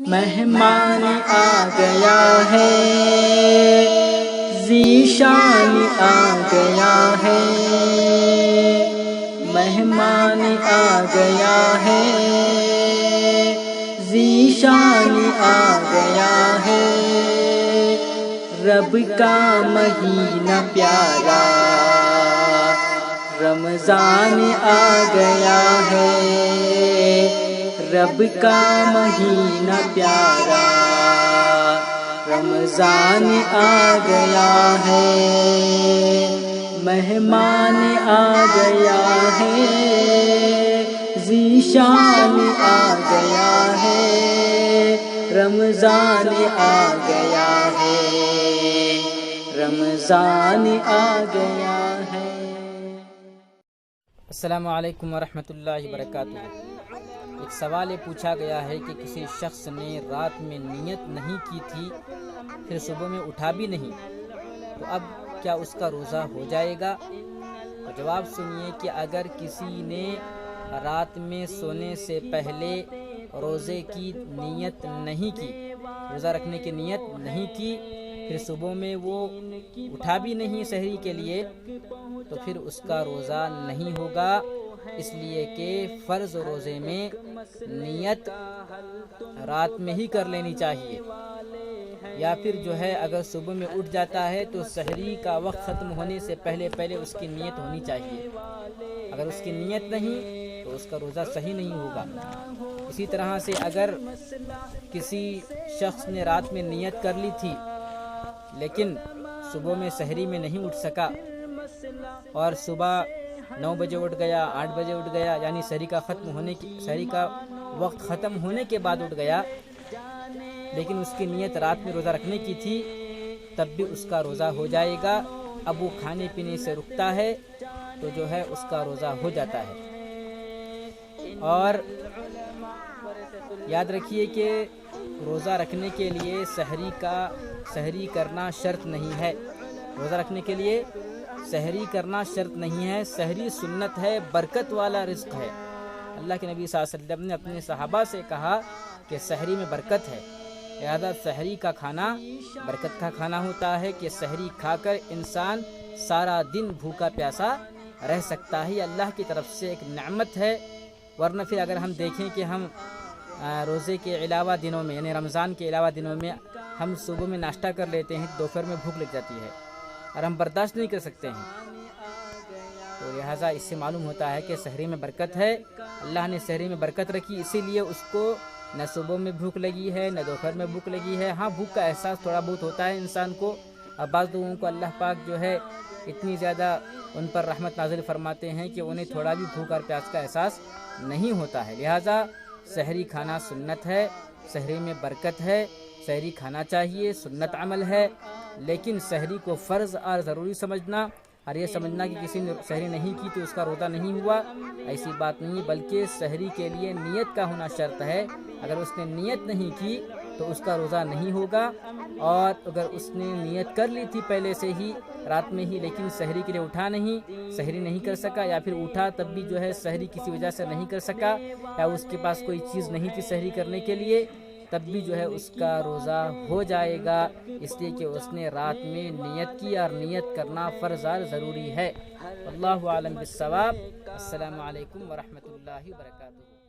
مہمان آ گیا ہے، ذیشان آ گیا ہے، مہمان آ گیا ہے، ذیشان آ گیا ہے، رب کا مہینہ پیارا رمضان آ گیا ہے، رب کا مہینہ پیارا رمضان آ گیا ہے، مہمان آ گیا ہے، ذیشان آ گیا ہے، رمضان آ گیا ہے، رمضان آ گیا ہے۔ السلام علیکم ورحمۃ اللہ وبرکاتہ۔ ایک سوال یہ پوچھا گیا ہے کہ کسی شخص نے رات میں نیت نہیں کی تھی، پھر صبح میں اٹھا بھی نہیں، تو اب کیا اس کا روزہ ہو جائے گا؟ تو جواب سنیے کہ اگر کسی نے رات میں سونے سے پہلے روزے کی نیت نہیں کی، روزہ رکھنے کی نیت نہیں کی، پھر صبح میں وہ اٹھا بھی نہیں سحری کے لیے، تو پھر اس کا روزہ نہیں ہوگا، اس لیے کہ فرض روزے میں نیت رات میں ہی کر لینی چاہیے، یا پھر جو ہے اگر صبح میں اٹھ جاتا ہے تو سحری کا وقت ختم ہونے سے پہلے اس کی نیت ہونی چاہیے، اگر اس کی نیت نہیں تو اس کا روزہ صحیح نہیں ہوگا۔ اسی طرح سے اگر کسی شخص نے رات میں نیت کر لی تھی لیکن صبح میں سحری میں نہیں اٹھ سکا، اور صبح 9 بجے اٹھ گیا، 8 بجے اٹھ گیا، یعنی سحری کا وقت ختم ہونے کے بعد اٹھ گیا، لیکن اس کی نیت رات میں روزہ رکھنے کی تھی، تب بھی اس کا روزہ ہو جائے گا۔ اب وہ کھانے پینے سے رکتا ہے تو جو ہے اس کا روزہ ہو جاتا ہے۔ اور یاد رکھیے کہ روزہ رکھنے کے لیے سحری کرنا شرط نہیں ہے، روزہ رکھنے کے لیے سحری کرنا شرط نہیں ہے، سحری سنت ہے، برکت والا رزق ہے۔ اللہ کے نبی صلی اللہ علیہ وسلم نے اپنے صحابہ سے کہا کہ سحری میں برکت ہے، لہذا سحری کا کھانا برکت کا کھانا ہوتا ہے کہ سحری کھا کر انسان سارا دن بھوکا پیاسا رہ سکتا ہے، یہ اللہ کی طرف سے ایک نعمت ہے۔ ورنہ پھر اگر ہم دیکھیں کہ ہم روزے کے علاوہ دنوں میں، یعنی رمضان کے علاوہ دنوں میں ہم صبح میں ناشتہ کر لیتے ہیں، دوپہر میں بھوک لگ جاتی ہے اور ہم برداشت نہیں کر سکتے ہیں، تو لہٰذا اس سے معلوم ہوتا ہے کہ سحری میں برکت ہے، اللہ نے سحری میں برکت رکھی، اسی لیے اس کو نہ صبح میں بھوک لگی ہے نہ دوپہر میں بھوک لگی ہے۔ ہاں، بھوک کا احساس تھوڑا بہت ہوتا ہے انسان کو، اور بعض لوگوں کو اللہ پاک جو ہے اتنی زیادہ ان پر رحمت نازل فرماتے ہیں کہ انہیں تھوڑا بھی بھوک اور پیاس کا احساس نہیں ہوتا ہے، لہٰذا سحری کھانا سنت ہے، سحری میں برکت ہے، سحری کھانا چاہیے، سنت عمل ہے، لیکن سحری کو فرض اور ضروری سمجھنا اور یہ سمجھنا کہ کسی نے سحری نہیں کی تو اس کا روزہ نہیں ہوا، ایسی بات نہیں، بلکہ سحری کے لیے نیت کا ہونا شرط ہے، اگر اس نے نیت نہیں کی تو اس کا روزہ نہیں ہوگا، اور اگر اس نے نیت کر لی تھی پہلے سے ہی رات میں ہی لیکن سحری کے لیے اٹھا نہیں، سحری نہیں کر سکا، یا پھر اٹھا تب بھی جو ہے سحری کسی وجہ سے نہیں کر سکا، یا اس کے پاس کوئی چیز نہیں تھی سحری کرنے کے لیے، تب بھی جو ہے اس کا روزہ ہو جائے گا، اس لیے کہ اس نے رات میں نیت کی، اور نیت کرنا فرض اور ضروری ہے۔ اللہ عالم بالصواب۔ السلام علیکم ورحمۃ اللہ وبرکاتہ۔